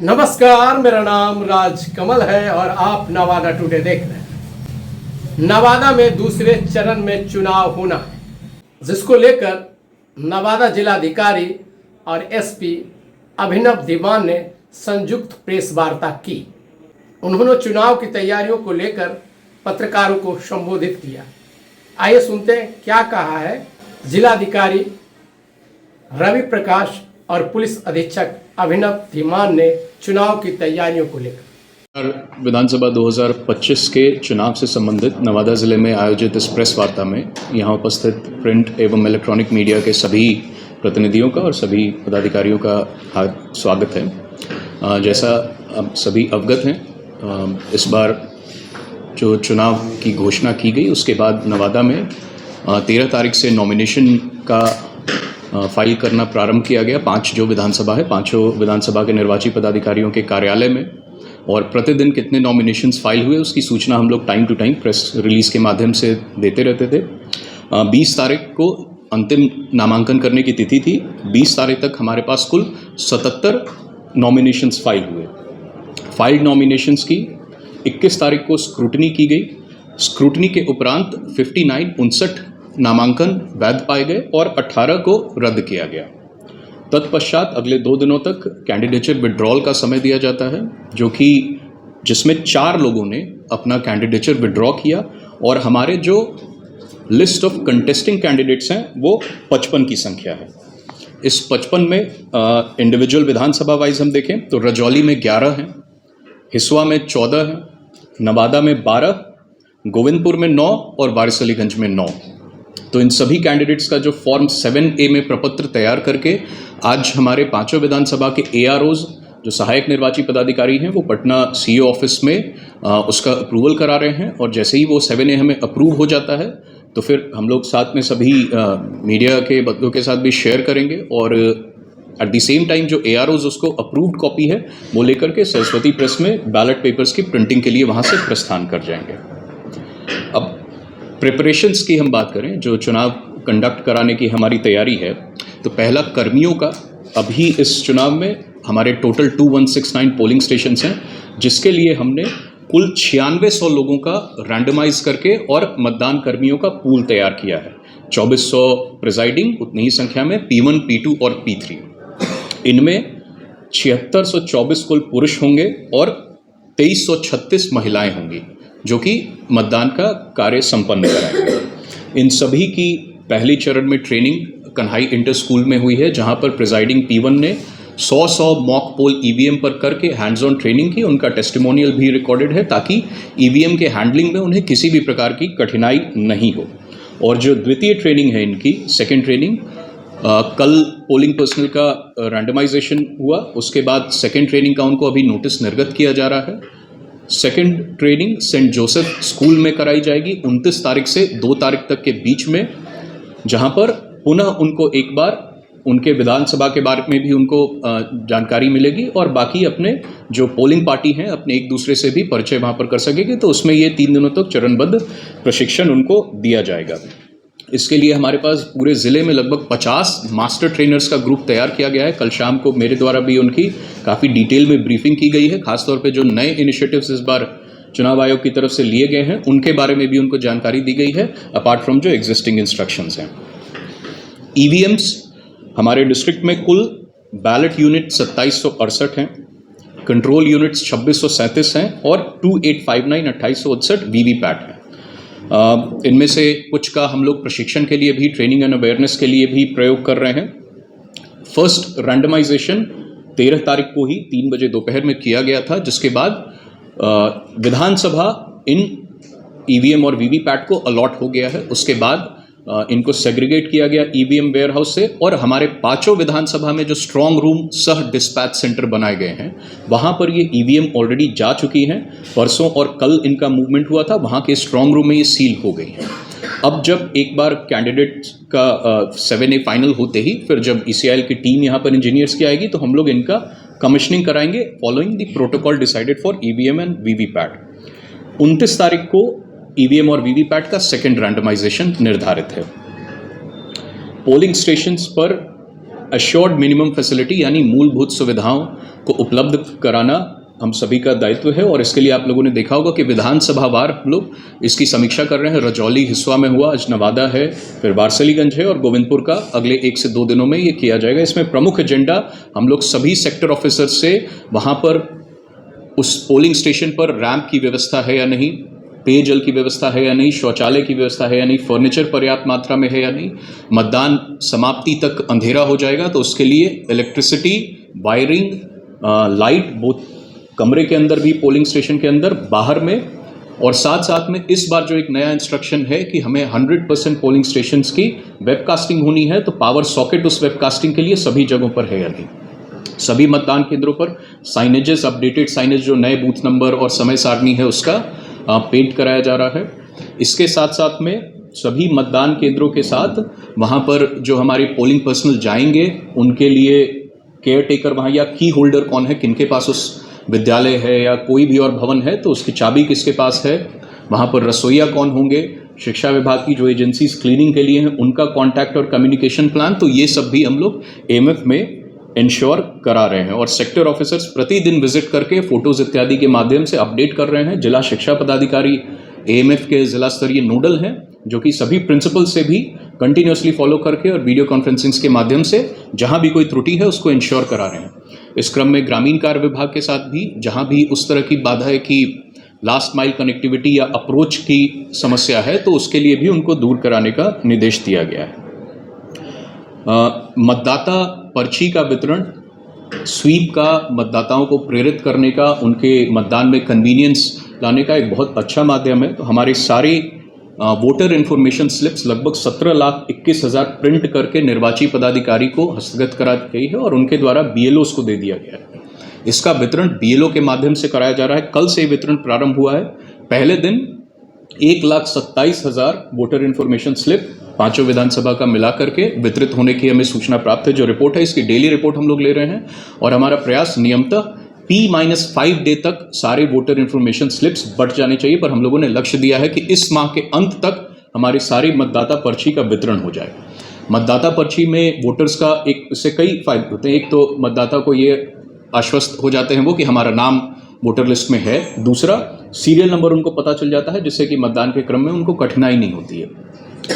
नमस्कार, मेरा नाम राज कमल है और आप नवादा टुडे देख रहे हैं। नवादा में दूसरे चरण में चुनाव होना है, जिसको लेकर नवादा जिलाधिकारी और एसपी अभिनव दीवान ने संयुक्त प्रेस वार्ता की। उन्होंने चुनाव की तैयारियों को लेकर पत्रकारों को संबोधित किया। आइए सुनते हैं क्या कहा है जिलाधिकारी रवि प्रकाश और पुलिस अधीक्षक अभिनव धीमान ने चुनाव की तैयारियों को लेकर। विधानसभा 2025 के चुनाव से संबंधित नवादा जिले में आयोजित इस प्रेस वार्ता में यहाँ उपस्थित प्रिंट एवं इलेक्ट्रॉनिक मीडिया के सभी प्रतिनिधियों का और सभी पदाधिकारियों का स्वागत है। जैसा अब सभी अवगत हैं, इस बार जो चुनाव की घोषणा की गई उसके बाद नवादा में 13 तारीख से नॉमिनेशन का फाइल करना प्रारंभ किया गया। 5 जो विधानसभा है, 5 विधानसभा के निर्वाची पदाधिकारियों के कार्यालय में, और प्रतिदिन कितने नॉमिनेशंस फाइल हुए उसकी सूचना हम लोग time to time press release के माध्यम से देते रहते थे। 20 तारीख को अंतिम नामांकन करने की तिथि थी। 20 तारीख तक हमारे पास कुल 77 नॉमिनेशंस फाइल हुए। फाइल्ड नॉमिनेशंस की 21 तारीख को स्क्रूटनी की गई। स्क्रूटनी के उपरांत 59 नामांकन वैध पाए गए और 18 को रद्द किया गया। तत्पश्चात अगले 2 दिनों तक कैंडिडेचर विड्रॉल का समय दिया जाता है, जो कि जिसमें 4 लोगों ने अपना कैंडिडेचर विड्रॉ किया, और हमारे जो लिस्ट ऑफ कंटेस्टिंग कैंडिडेट्स हैं वो 55 की संख्या है। इस 55 में इंडिविजुअल विधानसभा वाइज हम देखें तो रजौली में 11 हैं, हिसुआ में 14 हैं, नवादा में 12, गोविंदपुर में 9 और वारिसलीगंज में 9। तो इन सभी कैंडिडेट्स का जो फॉर्म 7A में प्रपत्र तैयार करके आज हमारे 5 विधानसभा के AROs जो सहायक निर्वाची पदाधिकारी हैं वो पटना CO ऑफिस में उसका अप्रूवल करा रहे हैं, और जैसे ही वो 7A हमें अप्रूव हो जाता है तो फिर हम लोग साथ में सभी मीडिया के बंधुओं के साथ भी शेयर करेंगे, और एट द सेम टाइम जो AROs उसको अप्रूव्ड कॉपी है वो लेकर के सरस्वती प्रेस में बैलेट पेपर्स की प्रिंटिंग के लिए वहाँ से प्रस्थान कर जाएंगे। अब प्रिपरेशंस की हम बात करें, जो चुनाव कंडक्ट कराने की हमारी तैयारी है, तो पहला कर्मियों का अभी इस चुनाव में हमारे टोटल 2169 पोलिंग स्टेशंस हैं, जिसके लिए हमने कुल 9600 लोगों का रैंडमाइज करके और मतदान कर्मियों का पूल तैयार किया है। 2400 प्रिजाइडिंग, उतनी ही संख्या में P1, P2 और P3। इनमें 7624 कुल पुरुष होंगे और 2336 महिलाएं होंगी, जो कि मतदान का कार्य संपन्न कराएंगे। इन सभी की पहली चरण में ट्रेनिंग कन्हाई इंटर स्कूल में हुई है, जहां पर प्रिजाइडिंग P1 ने 100 मॉक पोल EVM पर करके हैंड्स ऑन ट्रेनिंग की। उनका टेस्टिमोनियल भी रिकॉर्डेड है, ताकि EVM के हैंडलिंग में उन्हें किसी भी प्रकार की कठिनाई नहीं हो। और जो द्वितीय ट्रेनिंग है इनकी, सेकेंड ट्रेनिंग, कल पोलिंग पर्सनल का रैंडमाइजेशन हुआ, उसके बाद सेकेंड ट्रेनिंग का उनको अभी नोटिस निर्गत किया जा रहा है। Second training saint Joseph school में कराई जाएगी 29 तारीख से 2 तारीख तक के बीच में, जहां पर पुनः उनको एक बार उनके विधानसभा के बारे में भी उनको जानकारी मिलेगी, और बाकी अपने जो पोलिंग पार्टी हैं अपने एक दूसरे से भी परिचय वहां पर कर सकेंगे। तो उसमें ये 3 दिनों तक चरणबद्ध प्रशिक्षण उनको दिया जाएगा। इसके लिए हमारे पास पूरे ज़िले में लगभग 50 मास्टर ट्रेनर्स का ग्रुप तैयार किया गया है। कल शाम को मेरे द्वारा भी उनकी काफ़ी डिटेल में ब्रीफिंग की गई है। खासतौर पे जो नए इनिशिएटिव्स इस बार चुनाव आयोग की तरफ से लिए गए हैं उनके बारे में भी उनको जानकारी दी गई है, अपार्ट फ्रॉम जो एग्जिस्टिंग इंस्ट्रक्शंस हैं। EVMs हमारे डिस्ट्रिक्ट में कुल बैलेट यूनिट 2768 हैं, कंट्रोल यूनिट्स 2637 हैं, और 2859 2869 VVPAT हैं। इनमें से कुछ का हम लोग प्रशिक्षण के लिए भी, ट्रेनिंग एंड अवेयरनेस के लिए भी प्रयोग कर रहे हैं। फर्स्ट रैंडमाइजेशन 13 तारीख को ही 3 बजे दोपहर में किया गया था, जिसके बाद विधानसभा इन EVM और VVPAT को अलॉट हो गया है। उसके बाद इनको सेग्रीगेट किया गया EVM वेयरहाउस से, और हमारे 5 विधानसभा में जो स्ट्रॉन्ग रूम सह डिस्पैच सेंटर बनाए गए हैं वहाँ पर ये EVM ऑलरेडी जा चुकी हैं। परसों और कल इनका मूवमेंट हुआ था, वहाँ के स्ट्रॉन्ग रूम में ये सील हो गई हैं। अब जब एक बार कैंडिडेट का 7A फाइनल होते ही फिर जब ECIL की टीम यहाँ पर इंजीनियर्स की आएगी तो हम लोग इनका कमिश्निंग कराएंगे following the protocol decided for EVM and VVPAT। 29 तारीख को EVM और VVPAT का सेकेंड रैंडमाइजेशन निर्धारित है। पोलिंग स्टेशंस पर एश्योर्ड मिनिमम फैसिलिटी यानी मूलभूत सुविधाओं को उपलब्ध कराना हम सभी का दायित्व है। और इसके लिए आप लोगों ने देखा होगा कि विधानसभा वार हम लोग इसकी समीक्षा कर रहे हैं। रजौली हिस्सा में हुआ, आज नवादा है, फिर वारसलीगंज है और गोविंदपुर का अगले 1 से 2 दिनों में ये किया जाएगा। इसमें प्रमुख एजेंडा हम लोग सभी सेक्टर ऑफिसर्स से वहाँ पर उस पोलिंग स्टेशन पर रैंप की व्यवस्था है या नहीं, पेयजल की व्यवस्था है या नहीं, शौचालय की व्यवस्था है या नहीं, फर्नीचर पर्याप्त मात्रा में है या नहीं, मतदान समाप्ति तक अंधेरा हो जाएगा तो उसके लिए इलेक्ट्रिसिटी, वायरिंग, लाइट बोथ कमरे के अंदर भी, पोलिंग स्टेशन के अंदर, बाहर में। और साथ साथ में इस बार जो एक नया इंस्ट्रक्शन है कि हमें 100% पोलिंग स्टेशंस की वेबकास्टिंग होनी है, तो पावर सॉकेट उस वेबकास्टिंग के लिए सभी जगहों पर है या नहीं। सभी मतदान केंद्रों पर साइनेजेस, अपडेटेड साइनेज जो नए बूथ नंबर और समय सारणी है उसका पेंट कराया जा रहा है। इसके साथ साथ में सभी मतदान केंद्रों के साथ वहाँ पर जो हमारे पोलिंग पर्सनल जाएंगे उनके लिए केयर टेकर वहाँ या की होल्डर कौन है, किनके पास उस विद्यालय है या कोई भी और भवन है तो उसकी चाबी किसके पास है, वहाँ पर रसोइया कौन होंगे, शिक्षा विभाग की जो एजेंसीज क्लीनिंग के लिए हैं उनका कॉन्टैक्ट और कम्युनिकेशन प्लान, तो ये सब भी हम लोग एएमएफ में इंश्योर करा रहे हैं। और सेक्टर ऑफिसर्स प्रतिदिन विजिट करके फोटोज इत्यादि के माध्यम से अपडेट कर रहे हैं। जिला शिक्षा पदाधिकारी एएमएफ के जिला स्तरीय नोडल हैं जो कि सभी प्रिंसिपल से भी कंटिन्यूसली फॉलो करके और वीडियो कॉन्फ्रेंसिंग के माध्यम से जहां भी कोई त्रुटि है उसको इंश्योर करा रहे हैं। इस क्रम में ग्रामीण कार्य विभाग के साथ भी जहां भी उस तरह की बाधा है कि लास्ट माइल कनेक्टिविटी या अप्रोच की समस्या है तो उसके लिए भी उनको दूर कराने का निर्देश दिया गया है। मतदाता पर्ची का वितरण, स्वीप का मतदाताओं को प्रेरित करने का, उनके मतदान में कन्वीनियंस लाने का एक बहुत अच्छा माध्यम है। तो हमारे सारे वोटर इन्फॉर्मेशन स्लिप्स लगभग 17,21,000 प्रिंट करके निर्वाची पदाधिकारी को हस्तगत करा दी गई है और उनके द्वारा बीएलओस को दे दिया गया है। इसका वितरण बीएलओ के माध्यम से कराया जा रहा है। कल से वितरण प्रारंभ हुआ है। पहले दिन 1,27,000 वोटर इन्फॉर्मेशन स्लिप पांचों विधानसभा का मिला करके वितरित होने की हमें सूचना प्राप्त है। जो रिपोर्ट है इसकी डेली रिपोर्ट हम लोग ले रहे हैं और हमारा प्रयास नियमतः P-5 डे तक सारे वोटर इन्फॉर्मेशन स्लिप्स बट जाने चाहिए, पर हम लोगों ने लक्ष्य दिया है कि इस माह के अंत तक हमारी सारी मतदाता पर्ची का वितरण हो जाए। मतदाता पर्ची में वोटर्स का एक इससे कई फायदे होते हैं। एक तो मतदाता को ये आश्वस्त हो जाते हैं वो कि हमारा नाम वोटर लिस्ट में है। दूसरा, सीरियल नंबर उनको पता चल जाता है जिससे कि मतदान के क्रम में उनको कठिनाई नहीं होती है।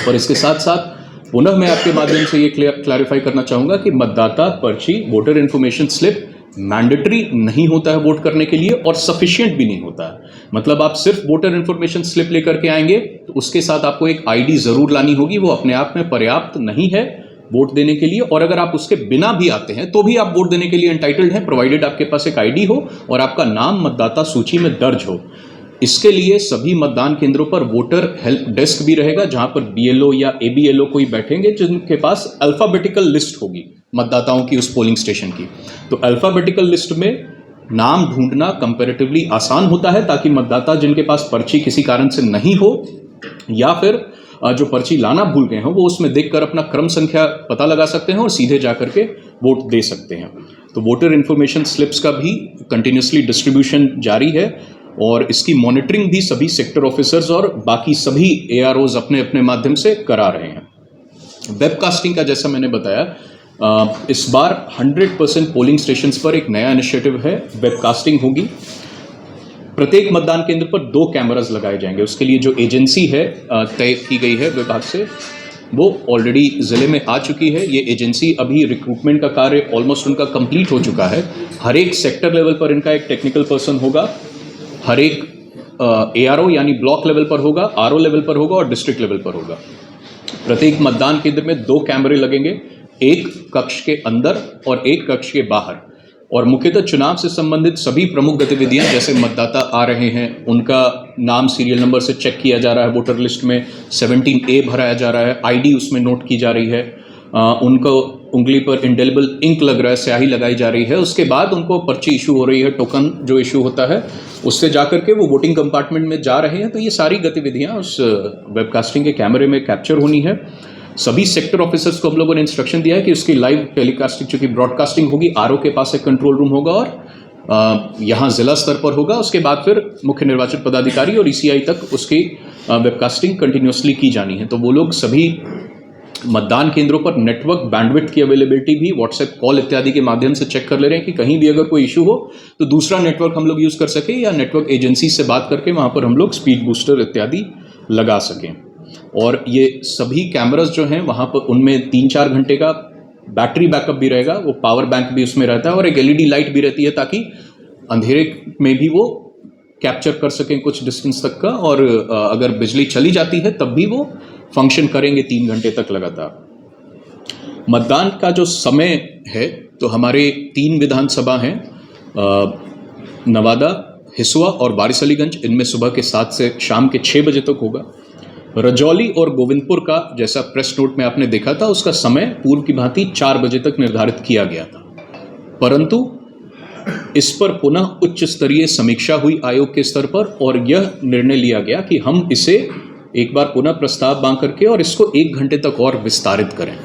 और इसके साथ साथ पुनः मैं आपके माध्यम से ये क्लैरिफाई करना चाहूँगा कि मतदाता पर्ची, वोटर इन्फॉर्मेशन स्लिप मैंडेटरी नहीं होता है वोट करने के लिए और सफिशिएंट भी नहीं होता है। मतलब आप सिर्फ वोटर इन्फॉर्मेशन स्लिप लेकर के आएंगे तो उसके साथ आपको एक आईडी जरूर लानी होगी, वो अपने आप में पर्याप्त नहीं है वोट देने के लिए। और अगर आप उसके बिना भी आते हैं तो भी आप वोट देने के लिए एंटाइटल्ड हैं, प्रोवाइडेड आपके पास एक आईडी हो और आपका नाम मतदाता सूची में दर्ज हो। इसके लिए सभी मतदान केंद्रों पर वोटर हेल्प डेस्क भी रहेगा जहां पर बीएलओ या एबीएलओ कोई बैठेंगे जिनके पास अल्फाबेटिकल लिस्ट होगी मतदाताओं की उस पोलिंग स्टेशन की। तो अल्फाबेटिकल लिस्ट में नाम ढूंढना कंपैरेटिवली आसान होता है ताकि मतदाता जिनके पास पर्ची किसी कारण से नहीं हो या फिर जो पर्ची लाना भूल गए हैं वो उसमें देखकर अपना क्रम संख्या पता लगा सकते हैं और सीधे जाकर के वोट दे सकते हैं। तो वोटर इन्फॉर्मेशन स्लिप्स का भी कंटिन्यूसली डिस्ट्रीब्यूशन जारी है और इसकी मॉनिटरिंग भी सभी सेक्टर ऑफिसर्स और बाकी सभी एआरओज अपने अपने माध्यम से करा रहे हैं। वेबकास्टिंग का जैसा मैंने बताया इस बार 100% पोलिंग स्टेशंस पर एक नया इनिशिएटिव है, वेबकास्टिंग होगी। प्रत्येक मतदान केंद्र पर 2 कैमरास लगाए जाएंगे। उसके लिए जो एजेंसी है तय की गई है विभाग से वो ऑलरेडी ज़िले में आ चुकी है। ये एजेंसी अभी रिक्रूटमेंट का कार्य ऑलमोस्ट उनका कंप्लीट हो चुका है। हर एक सेक्टर लेवल पर इनका एक टेक्निकल पर्सन होगा, हर एक एआरओ यानी ब्लॉक लेवल पर होगा, आरओ लेवल पर होगा और डिस्ट्रिक्ट लेवल पर होगा। प्रत्येक मतदान केंद्र में 2 कैमरे लगेंगे, एक कक्ष के अंदर और एक कक्ष के बाहर। और मुख्यतः चुनाव से संबंधित सभी प्रमुख गतिविधियां, जैसे मतदाता आ रहे हैं उनका नाम सीरियल नंबर से चेक किया जा रहा है, वोटर लिस्ट में 17A भराया जा रहा है, आईडी उसमें नोट की जा रही है, उनको उंगली पर इंडेलिबल इंक लग रहा है, स्याही लगाई जा रही है। उसके बाद उनको पर्ची इशू हो रही है, टोकन जो इशू होता है उससे जाकर के वो वोटिंग कंपार्टमेंट में जा रहे हैं। तो ये सारी गतिविधियां उस वेबकास्टिंग के कैमरे में कैप्चर होनी है। सभी सेक्टर ऑफिसर्स को हम लोगों ने इंस्ट्रक्शन दिया है कि उसकी लाइव टेलीकास्टिंग, चूंकि ब्रॉडकास्टिंग होगी, आरओ के पास एक कंट्रोल रूम होगा और यहाँ जिला स्तर पर होगा। उसके बाद फिर मुख्य निर्वाचन पदाधिकारी और ईसीआई तक उसकी वेबकास्टिंग कंटिन्यूसली की जानी है। तो वो लोग सभी मतदान केंद्रों पर नेटवर्क बैंडविड्थ की अवेलेबिलिटी भी व्हाट्सएप कॉल इत्यादि के माध्यम से चेक कर ले रहे हैं कि कहीं भी अगर कोई इशू हो तो दूसरा नेटवर्क हम लोग यूज़ कर सकें या नेटवर्क एजेंसी से बात करके वहाँ पर हम लोग स्पीड बूस्टर इत्यादि लगा सकें। और ये सभी कैमरास जो हैं वहाँ पर उनमें 3-4 घंटे का बैटरी बैकअप भी रहेगा, वो पावर बैंक भी उसमें रहता है और एक एलईडी लाइट भी रहती है ताकि अंधेरे में भी वो कैप्चर कर सकें कुछ डिस्टेंस तक का, और अगर बिजली चली जाती है तब भी वो फंक्शन करेंगे 3 घंटे तक लगातार। मतदान का जो समय है तो हमारे 3 विधानसभा हैं, नवादा, हिसुआ और वारिसलीगंज, इनमें सुबह के 7 से शाम के 6 बजे तक होगा। रजौली और गोविंदपुर का जैसा प्रेस नोट में आपने देखा था उसका समय पूर्व की भांति 4 बजे तक निर्धारित किया गया था, परंतु इस पर पुनः उच्च स्तरीय समीक्षा हुई आयोग के स्तर पर और यह निर्णय लिया गया कि हम इसे एक बार पुनः प्रस्ताव मांग करके और इसको 1 घंटे तक और विस्तारित करें।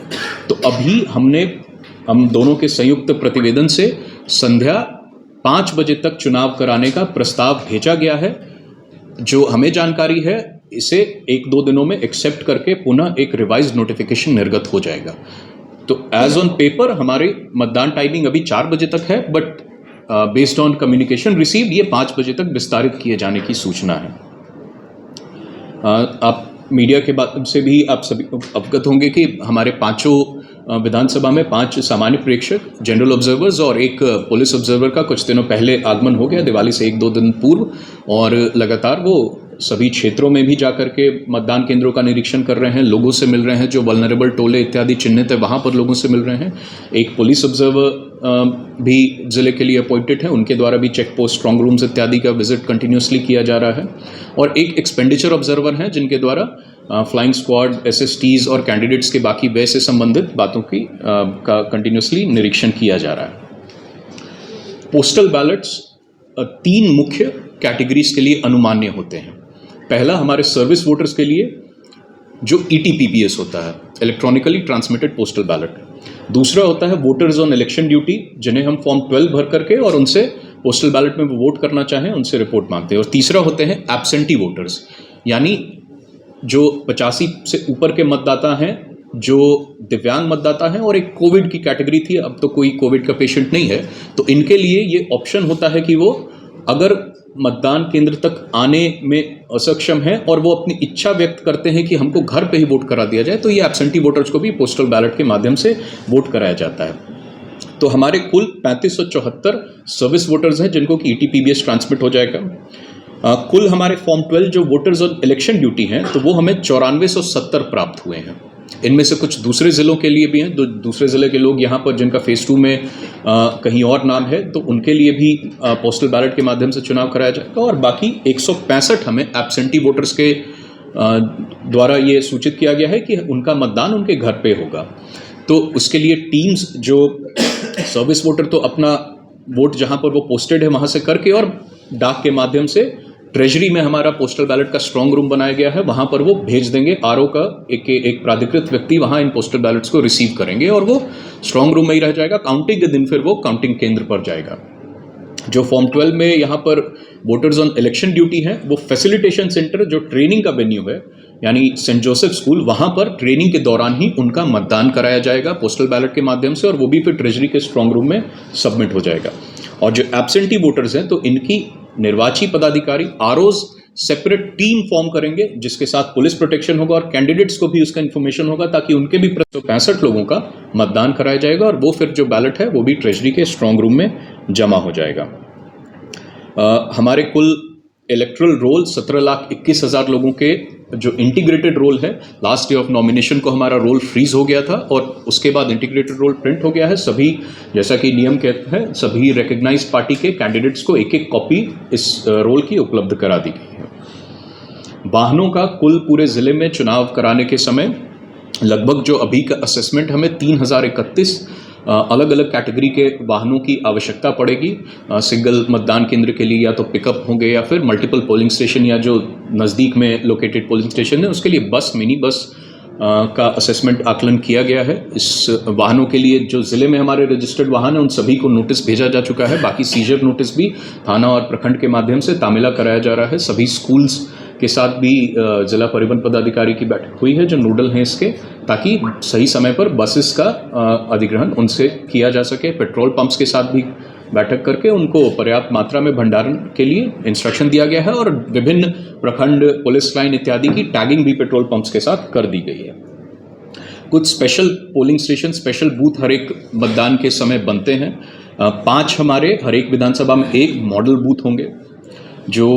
तो अभी हम दोनों के संयुक्त प्रतिवेदन से संध्या 5 बजे तक चुनाव कराने का प्रस्ताव भेजा गया है। जो हमें जानकारी है इसे 1-2 दिनों में एक्सेप्ट करके पुनः एक रिवाइज नोटिफिकेशन निर्गत हो जाएगा। तो एज ऑन पेपर हमारी मतदान टाइमिंग अभी 4 बजे तक है, but based on communication received ये 5 बजे तक विस्तारित किए जाने की सूचना है। आप मीडिया के बाद से भी आप सभी अवगत होंगे कि हमारे 5 विधानसभा में 5 सामान्य प्रेक्षक, जनरल ऑब्जर्वर्स और एक पुलिस ऑब्जर्वर का कुछ दिनों पहले आगमन हो गया, दिवाली से 1-2 दिन पूर्व, और लगातार वो सभी क्षेत्रों में भी जाकर के मतदान केंद्रों का निरीक्षण कर रहे हैं, लोगों से मिल रहे हैं, जो वल्नरेबल टोले इत्यादि चिन्हित है वहाँ पर लोगों से मिल रहे हैं। एक पुलिस ऑब्जर्वर भी जिले के लिए अपॉइंटेड है, उनके द्वारा भी चेक पोस्ट, स्ट्रॉन्ग रूम्स इत्यादि का विजिट कंटिन्यूसली किया जा रहा है। और एक एक्सपेंडिचर ऑब्जर्वर हैं जिनके द्वारा फ्लाइंग स्क्वाड, एसएसटीज और कैंडिडेट्स के बाकी व्यय से संबंधित बातों की का कंटिन्यूसली निरीक्षण किया जा रहा है। पोस्टल बैलेट्स 3 मुख्य कैटेगरीज के लिए अनुमान्य होते हैं। पहला हमारे सर्विस वोटर्स के लिए जो ETPPS होता है, इलेक्ट्रॉनिकली ट्रांसमिटेड पोस्टल बैलेट। दूसरा होता है वोटर्स ऑन इलेक्शन ड्यूटी, जिन्हें हम फॉर्म 12 भर करके और उनसे पोस्टल बैलेट में वो वोट करना चाहें उनसे रिपोर्ट मांगते हैं। और तीसरा होते हैं एब्सेंटी वोटर्स, यानी जो 85 से ऊपर के मतदाता हैं, जो दिव्यांग मतदाता हैं और एक कोविड की कैटेगरी थी, अब तो कोई कोविड का पेशेंट नहीं है, तो इनके लिए ये ऑप्शन होता है कि वो अगर मतदान केंद्र तक आने में असक्षम है और वो अपनी इच्छा व्यक्त करते हैं कि हमको घर पे ही वोट करा दिया जाए, तो ये एब्सेंटी वोटर्स को भी पोस्टल बैलेट के माध्यम से वोट कराया जाता है। तो हमारे कुल 3574 सर्विस वोटर्स हैं जिनको कि ETPPS ट्रांसमिट हो जाएगा। कुल हमारे फॉर्म 12 जो वोटर्स ऑन इलेक्शन ड्यूटी हैं तो वो हमें 9470 प्राप्त हुए हैं। इनमें से कुछ दूसरे ज़िलों के लिए भी हैं, दूसरे ज़िले के लोग यहाँ पर जिनका फेज़ 2 में कहीं और नाम है तो उनके लिए भी पोस्टल बैलेट के माध्यम से चुनाव कराया जाएगा। और बाकी 165 हमें एब्सेंटी वोटर्स के द्वारा ये सूचित किया गया है कि उनका मतदान उनके घर पे होगा। तो उसके लिए टीम्स, जो सर्विस वोटर तो अपना वोट जहाँ पर वो पोस्टेड है वहाँ से करके और डाक के माध्यम से ट्रेजरी में हमारा पोस्टल बैलेट का स्ट्रॉन्ग रूम बनाया गया है, वहाँ पर वो भेज देंगे। RO का एक प्राधिकृत व्यक्ति वहाँ इन पोस्टल बैलेट्स को रिसीव करेंगे और वो स्ट्रॉन्ग रूम में ही रह जाएगा। काउंटिंग के दिन फिर वो काउंटिंग केंद्र पर जाएगा। जो फॉर्म 12 में यहाँ पर वोटर्स ऑन इलेक्शन ड्यूटी हैं वो फैसिलिटेशन सेंटर, जो ट्रेनिंग का वेन्यू है, यानी सेंट जोसेफ स्कूल, वहाँ पर ट्रेनिंग के दौरान ही उनका मतदान कराया जाएगा पोस्टल बैलेट के माध्यम से, और वो भी फिर ट्रेजरी के स्ट्रॉन्ग रूम में सबमिट हो जाएगा। और जो एब्सेंटी वोटर्स हैं तो इनकी निर्वाची पदाधिकारी ROs सेपरेट टीम फॉर्म करेंगे जिसके साथ पुलिस प्रोटेक्शन होगा और कैंडिडेट्स को भी उसका इन्फॉर्मेशन होगा ताकि उनके भी 65 लोगों का मतदान कराया जाएगा और वो फिर जो बैलेट है वो भी ट्रेजरी के स्ट्रॉन्ग रूम में जमा हो जाएगा। हमारे कुल इलेक्ट्रल रोल 17,21,000 लोगों के जो इंटीग्रेटेड रोल है, लास्ट डे ऑफ नॉमिनेशन को हमारा रोल फ्रीज हो गया था और उसके बाद इंटीग्रेटेड रोल प्रिंट हो गया है। सभी, जैसा कि नियम कहते हैं, सभी रिकग्नाइज पार्टी के कैंडिडेट्स को एक एक कॉपी इस रोल की उपलब्ध करा दी गई है। वाहनों का कुल पूरे ज़िले में चुनाव कराने के समय लगभग जो अभी का असेसमेंट हमें 3031 अलग अलग कैटेगरी के वाहनों की आवश्यकता पड़ेगी। सिंगल मतदान केंद्र के लिए या तो पिकअप होंगे या फिर मल्टीपल पोलिंग स्टेशन या जो नज़दीक में लोकेटेड पोलिंग स्टेशन है उसके लिए बस, मिनी बस का असेसमेंट आकलन किया गया है। इस वाहनों के लिए जो ज़िले में हमारे रजिस्टर्ड वाहन हैं उन सभी को नोटिस भेजा जा चुका है। बाकी सीजर नोटिस भी थाना और प्रखंड के माध्यम से तामीला कराया जा रहा है। सभी स्कूल्स के साथ भी जिला परिवहन पदाधिकारी की बैठक हुई है जो नोडल हैं इसके, ताकि सही समय पर बसेस का अधिग्रहण उनसे किया जा सके। पेट्रोल पंप्स के साथ भी बैठक करके उनको पर्याप्त मात्रा में भंडारण के लिए इंस्ट्रक्शन दिया गया है और विभिन्न प्रखंड पुलिस लाइन इत्यादि की टैगिंग भी पेट्रोल पंप्स के साथ कर दी गई है। कुछ special polling station, special booth हर एक मतदान के समय बनते हैं। 5 हमारे हर एक विधानसभा में 1 मॉडल बूथ होंगे जो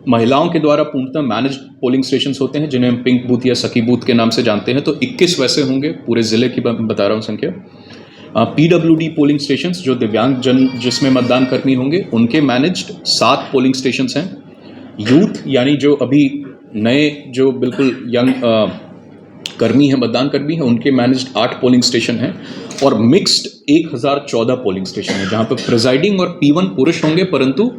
महिलाओं के द्वारा पूर्णतः मैनेज्ड पोलिंग स्टेशन होते हैं, जिन्हें हम पिंक बूथ या सखी बूथ के नाम से जानते हैं। तो 21 वैसे होंगे, पूरे जिले की बता रहा हूँ संख्या। PWD पोलिंग स्टेशंस जो दिव्यांग जन जिसमें मतदान कर्मी होंगे उनके मैनेज्ड 7 पोलिंग स्टेशंस हैं। यूथ यानी जो अभी नए जो बिल्कुल यंग कर्मी हैं, मतदान कर्मी हैं, उनके मैनेज्ड 8 पोलिंग स्टेशन हैं और मिक्स्ड 1014 पोलिंग स्टेशन है, जहां पर प्रिजाइडिंग और P1 पुरुष होंगे परंतु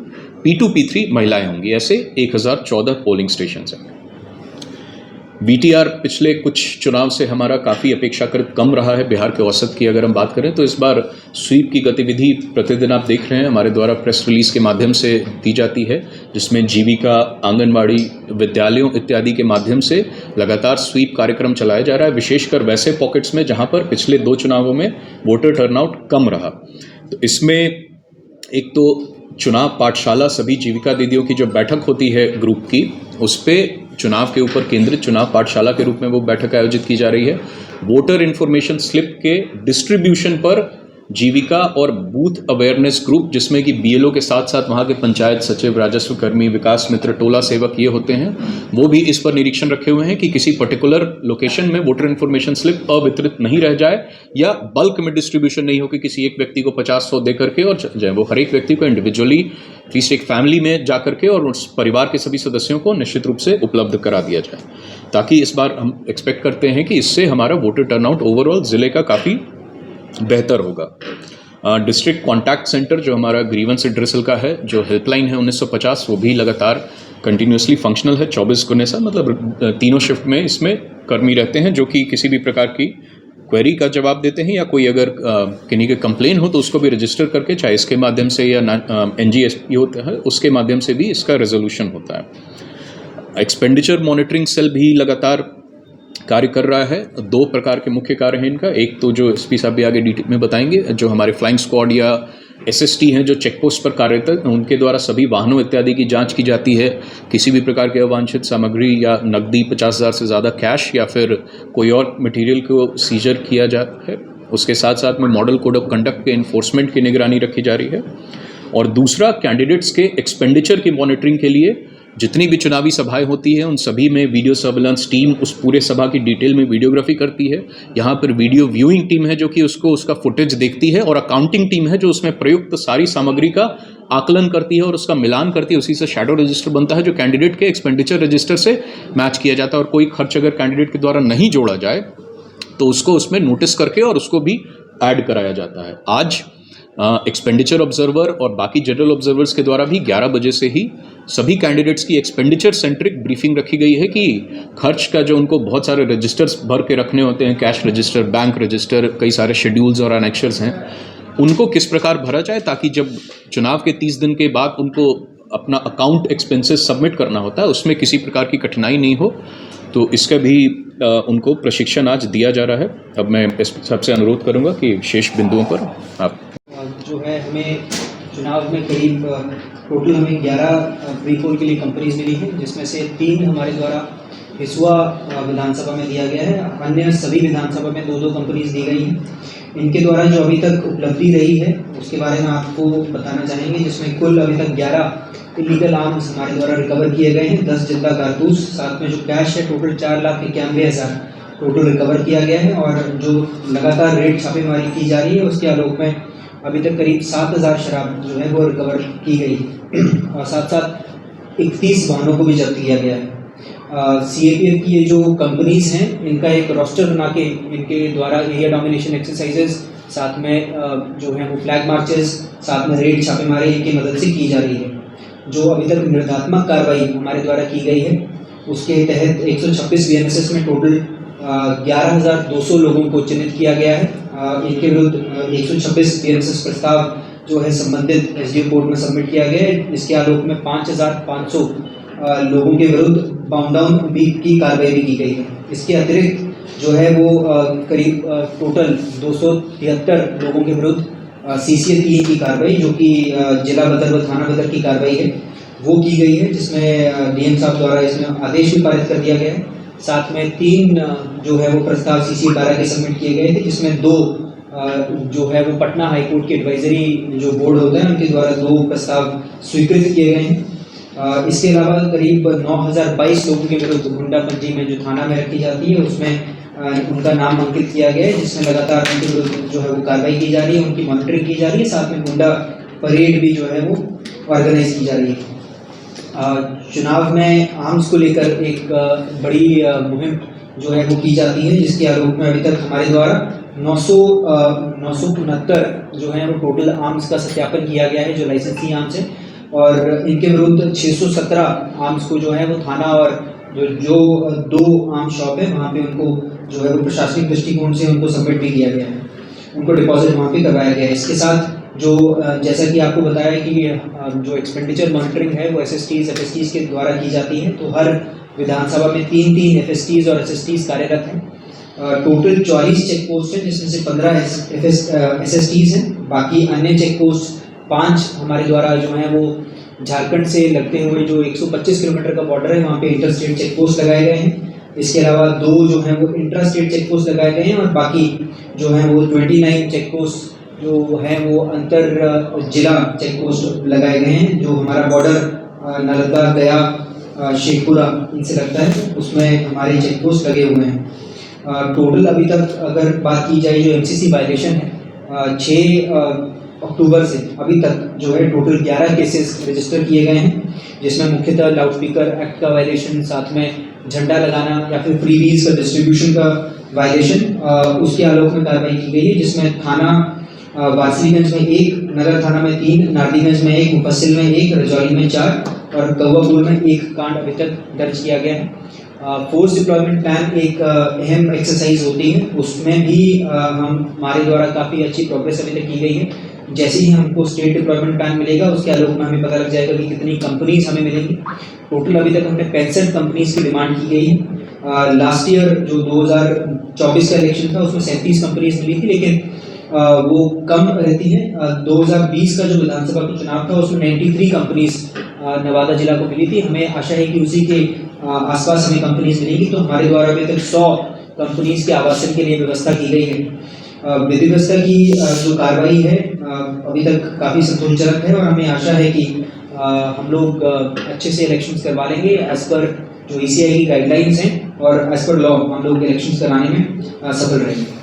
P2 P3 महिलाएं होंगी। ऐसे 1014 पोलिंग स्टेशन हैं। VTR पिछले कुछ चुनाव से हमारा काफ़ी अपेक्षाकृत कम रहा है। बिहार के औसत की अगर हम बात करें तो इस बार स्वीप की गतिविधि प्रतिदिन आप देख रहे हैं हमारे द्वारा प्रेस रिलीज के माध्यम से दी जाती है, जिसमें जीविका, आंगनबाड़ी, विद्यालयों इत्यादि के माध्यम से लगातार स्वीप कार्यक्रम चलाया जा रहा है, विशेषकर वैसे पॉकेट्स में जहां पर पिछले 2 चुनावों में वोटर टर्नआउट कम रहा। तो इसमें एक तो चुनाव पाठशाला, सभी जीविका दीदियों की जो बैठक होती है ग्रुप की, उस पर चुनाव के ऊपर केंद्रित चुनाव पाठशाला के रूप में वो बैठक आयोजित की जा रही है। वोटर इन्फॉर्मेशन स्लिप के डिस्ट्रीब्यूशन पर जीविका और बूथ अवेयरनेस ग्रुप, जिसमें कि BLO के साथ साथ वहाँ के पंचायत सचिव, राजस्व कर्मी, विकास मित्र, टोला सेवक ये होते हैं, वो भी इस पर निरीक्षण रखे हुए हैं कि किसी पर्टिकुलर लोकेशन में वोटर इन्फॉर्मेशन स्लिप अवितरित नहीं रह जाए या बल्क में डिस्ट्रीब्यूशन नहीं हो कि किसी एक व्यक्ति को 50-100 दे करके और जाए। वो हर एक व्यक्ति को इंडिविजुअली, एटलीस्ट एक फैमिली में जा करके और उस परिवार के सभी सदस्यों को निश्चित रूप से उपलब्ध करा दिया जाए, ताकि इस बार हम एक्सपेक्ट करते हैं कि इससे हमारा वोटर टर्नआउट ओवरऑल ज़िले का काफ़ी बेहतर होगा। डिस्ट्रिक्ट कॉन्टैक्ट सेंटर जो हमारा ग्रीवेंस एड्रेसल का है, जो हेल्पलाइन है 1950, वो भी लगातार कंटिन्यूसली फंक्शनल है 24/7, मतलब 3 शिफ्ट में इसमें कर्मी रहते हैं जो कि किसी भी प्रकार की क्वेरी का जवाब देते हैं या कोई अगर किन्हीं के कंप्लेन हो तो उसको भी रजिस्टर करके, चाहे इसके माध्यम से या NGSP होता है उसके माध्यम से भी इसका रेजोल्यूशन होता है। एक्सपेंडिचर मॉनिटरिंग सेल भी लगातार कार्य कर रहा है। 2 प्रकार के मुख्य कार्य हैं इनका। एक तो जो SP साहब भी आगे डिटेल में बताएंगे, जो हमारे फ्लाइंग स्क्वाड या SST हैं जो चेक पोस्ट पर कार्यरत हैं, उनके द्वारा सभी वाहनों इत्यादि की जांच की जाती है। किसी भी प्रकार के अवांछित सामग्री या नकदी 50,000 से ज़्यादा कैश या फिर कोई और मटेरियल को सीजर किया जाता है। उसके साथ साथ में मॉडल कोड ऑफ कंडक्ट के इन्फोर्समेंट की निगरानी रखी जा रही है। और दूसरा, कैंडिडेट्स के एक्सपेंडिचर की मॉनिटरिंग के लिए जितनी भी चुनावी सभाएं होती हैं उन सभी में वीडियो सर्विलांस टीम उस पूरे सभा की डिटेल में वीडियोग्राफी करती है। यहाँ पर वीडियो व्यूइंग टीम है जो कि उसका फुटेज देखती है, और अकाउंटिंग टीम है जो उसमें प्रयुक्त सारी सामग्री का आकलन करती है और उसका मिलान करती है। उसी से शैडो रजिस्टर बनता है जो कैंडिडेट के एक्सपेंडिचर रजिस्टर से मैच किया जाता है, और कोई खर्च अगर कैंडिडेट के द्वारा नहीं जोड़ा जाए तो उसको उसमें नोटिस करके और उसको भी ऐड कराया जाता है। आज एक्सपेंडिचर ऑब्जर्वर और बाकी जनरल ऑब्जर्वर्स के द्वारा भी 11 बजे से ही सभी कैंडिडेट्स की एक्सपेंडिचर सेंट्रिक ब्रीफिंग रखी गई है कि खर्च का जो उनको बहुत सारे रजिस्टर्स भर के रखने होते हैं, कैश रजिस्टर, बैंक रजिस्टर, कई सारे शेड्यूल्स और एनेक्शर्स हैं, उनको किस प्रकार भरा जाए ताकि जब चुनाव के 30 दिन के बाद उनको अपना अकाउंट एक्सपेंसेस सबमिट करना होता है उसमें किसी प्रकार की कठिनाई नहीं हो। तो इसका भी उनको प्रशिक्षण आज दिया जा रहा है। अब मैं सबसे अनुरोध करूंगा कि शेष बिंदुओं पर आप जो है हमें चुनाव में करीब टोटल हमें 11 प्री पोल के लिए कंपनीज मिली है, जिसमें से 3 हमारे द्वारा हिसुआ विधानसभा में दिया गया है। अन्य सभी विधानसभा में 2-2 कंपनीज दी गई हैं। इनके द्वारा जो अभी तक उपलब्धि रही है उसके बारे में आपको बताना चाहेंगे, जिसमें कुल अभी तक 11 इलीगल आर्म्स हमारे द्वारा रिकवर किए गए हैं, 10 जिंदा कारतूस, साथ में जो कैश है टोटल 4,91,000 टोटल रिकवर किया गया है। और जो लगातार रेड छापेमारी की जा रही है उसके आलोक में अभी तक करीब 7,000 शराब जो है वो रिकवर की गई और साथ साथ 31 वाहनों को भी जब्त किया गया है। CAPF की ये जो कंपनीज हैं इनका एक रोस्टर बना के इनके द्वारा एरिया डोमिनेशन एक्सरसाइजेस, साथ में जो है वो फ्लैग मार्चेस, साथ में रेड छापेमारी की मदद से की जा रही है। जो अभी तक निर्दात्मक कार्रवाई हमारे द्वारा की गई है उसके तहत 126 BNSS में टोटल 11,200 लोगों को चिन्हित किया गया है। इनके विरुद्ध 126 BNSS प्रस्ताव जो है संबंधित SDO कोर्ट में सबमिट किया गया है। इसके आलोक में 5,500 लोगों के विरुद्ध बाउंड डाउन भी की कार्रवाई भी की गई है। इसके अतिरिक्त जो है वो करीब टोटल 273 लोगों के विरुद्ध CCA 3 की कार्रवाई, जो कि जिला बदर व थाना बदर की कार्रवाई है, वो की गई है, जिसमें DM साहब द्वारा इसमें आदेश भी पारित कर दिया गया है। साथ में 3 जो है वो प्रस्ताव CCA 12 के सबमिट किए गए थे, जिसमें 2 जो है वो पटना हाई कोर्ट के एडवाइजरी जो बोर्ड होता है उनके द्वारा 2 प्रस्ताव स्वीकृत किए गए हैं। इसके अलावा करीब 9022 लोगों के विरुद्ध गुंडापंजी में जो थाना में रखी जाती है उसमें उनका नाम अंकित किया गया है, जिसमें लगातार उनके विरुद्ध जो है वो कार्रवाई की जा रही है, उनकी मॉनिटरिंग की जा रही है, साथ में गुंडा परेड भी जो है वो ऑर्गेनाइज की जा रही है। चुनाव में आर्म्स को लेकर एक बड़ी मुहिम जो है वो की जाती है, जिसके आरोप में अभी तक हमारे द्वारा 969 जो है वो टोटल आर्म्स का सत्यापन किया गया है, जो लाइसेंसी आर्म्स है, और इनके विरुद्ध 617 आर्म्स को जो है वो थाना और जो 2 आर्म्स शॉप है वहाँ पे उनको जो है वो प्रशासनिक दृष्टिकोण से उनको सबमिट भी किया गया है, उनको डिपॉजिट वहाँ पे करवाया गया है। इसके साथ जो जैसा कि आपको बताया कि जो एक्सपेंडिचर मॉनिटरिंग है वो SSTs FSTs के द्वारा की जाती है, तो हर विधानसभा में 3 FSTs और SSTs कार्यरत हैं। टोटल 44 चेक पोस्ट है, जिसमें से 15 SSTs हैं, बाकी अन्य चेक पोस्ट 5 हमारे द्वारा जो है वो झारखंड से लगते हुए जो 125 किलोमीटर का बॉर्डर है वहाँ पे इंटर स्टेट चेक पोस्ट लगाए गए हैं। इसके अलावा 2 जो है वो इंट्रा स्टेट चेक पोस्ट लगाए गए हैं, और बाकी जो है वो 29 चेक पोस्ट जो है वो अंतर जिला चेक पोस्ट लगाए गए हैं, जो हमारा बॉर्डर नालंदा गया शेखपुरा इनसे लगता है, उसमें हमारे चेक पोस्ट लगे हुए हैं। टोटल अभी तक अगर बात की जाए जो MCC वायलेशन है 6 अक्टूबर से अभी तक जो है टोटल 11 केसेस रजिस्टर किए गए हैं, जिसमें मुख्यतः लाउडस्पीकर एक्ट का वायलेशन, साथ में झंडा लगाना या फिर फ्रीबीज का डिस्ट्रीब्यूशन का वायलेशन, उसके आलोक में कार्रवाई की गई है, जिसमें थाना वारसिलीगंज में 1, नगर थाना में 3, नारदीगंज में 1, मुफस्सिल में 1, रजौली में 4 और कौवापुर में 1 कांड अभी तक दर्ज किया गया है। फोर्स डिप्लॉयमेंट प्लान एक अहम एक्सरसाइज होती है, उसमें भी हमारे द्वारा काफ़ी अच्छी प्रोग्रेस अभी तक की गई है। जैसे ही हमको स्टेट डिप्लॉयमेंट प्लान मिलेगा उसके आलोक में हमें पता लग जाएगा कि कितनी कंपनीज हमें मिलेंगी। टोटल अभी तक हमने 65 कंपनीज की डिमांड की गई है। लास्ट ईयर जो 2024 का इलेक्शन था उसमें 37 कंपनीज मिली थी, लेकिन वो कम रहती है। 2020 का जो विधानसभा का चुनाव था उसमें 93 कंपनीज नवादा जिला को मिली थी। हमें आशा है कि उसी के आसपास हमें कंपनीज मिलेंगी, तो हमारे द्वारा अभी तक 100 कंपनीज के आवासन के लिए व्यवस्था की गई है। विधि व्यवस्था की जो कार्रवाई है अभी तक काफ़ी संतोषजनक है, और हमें आशा है कि हम लोग अच्छे से इलेक्शंस करवा लेंगे एज पर जो ECI की गाइडलाइंस हैं, और एज पर लॉ हम लोग इलेक्शंस कराने में सफल रहेंगे।